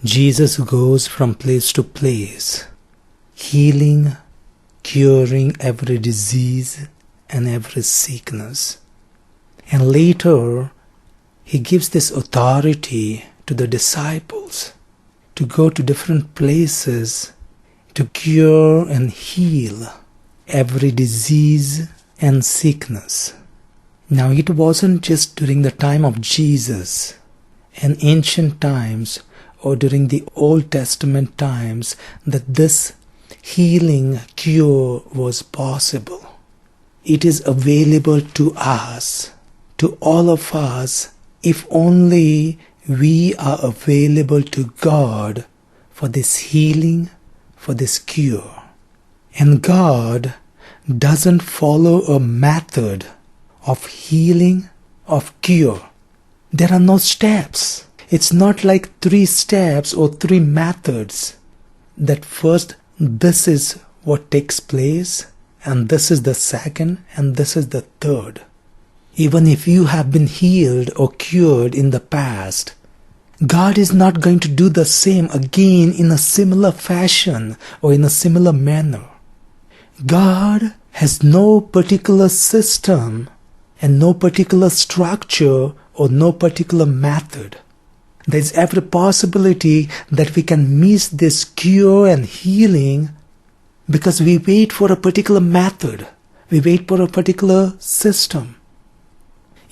Jesus goes from place to place, healing, curing every disease and every sickness. And later, he gives this authority to the disciples to go to different places to cure and heal every disease and sickness. Now, it wasn't just during the time of Jesus and ancient times or during the Old Testament times that this healing cure was possible. It is available to us, to all of us, if only we are available to God for this healing, for this cure. And God doesn't follow a method of healing, of cure. There are no steps. It's not like 3 steps or 3 methods that first this is what takes place and this is the second and this is the third. Even if you have been healed or cured in the past, God is not going to do the same again in a similar fashion or in a similar manner. God has no particular system and no particular structure or no particular method. There is every possibility that we can miss this cure and healing because we wait for a particular method. We wait for a particular system.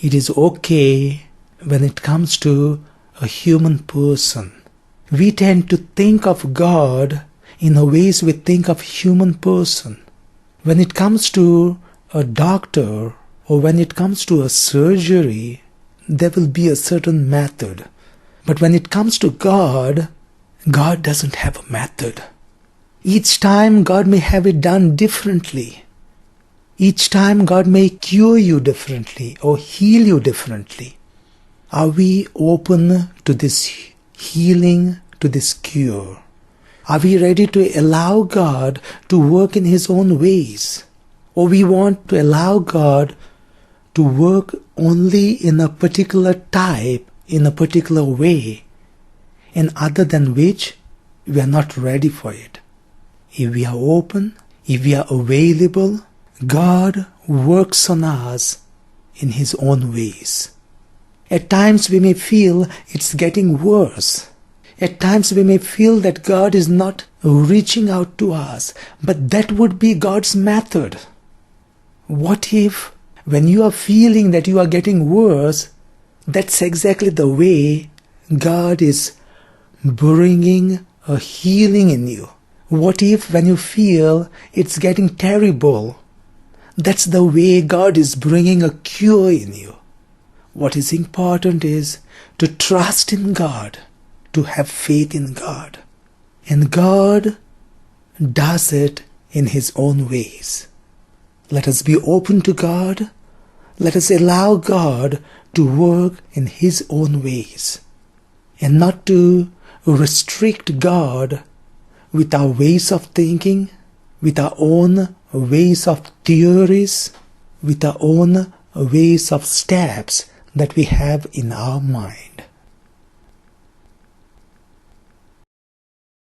It is okay when it comes to a human person. We tend to think of God in the ways we think of human person. When it comes to a doctor or when it comes to a surgery, there will be a certain method. But when it comes to God, God doesn't have a method. Each time God may have it done differently. Each time God may cure you differently or heal you differently. Are we open to this healing, to this cure? Are we ready to allow God to work in His own ways? Or we want to allow God to work only in a particular type, in a particular way, and other than which we are not ready for it? If we are open, if we are available, God works on us in His own ways. At times we may feel it's getting worse. At times we may feel that God is not reaching out to us, but that would be God's method. What if when you are feeling that you are getting worse, that's exactly the way God is bringing a healing in you? What if when you feel it's getting terrible, that's the way God is bringing a cure in you? What is important is to trust in God, to have faith in God. And God does it in His own ways. Let us be open to God. Let us allow God to work in His own ways, and not to restrict God with our ways of thinking, with our own ways of theories, with our own ways of steps that we have in our mind.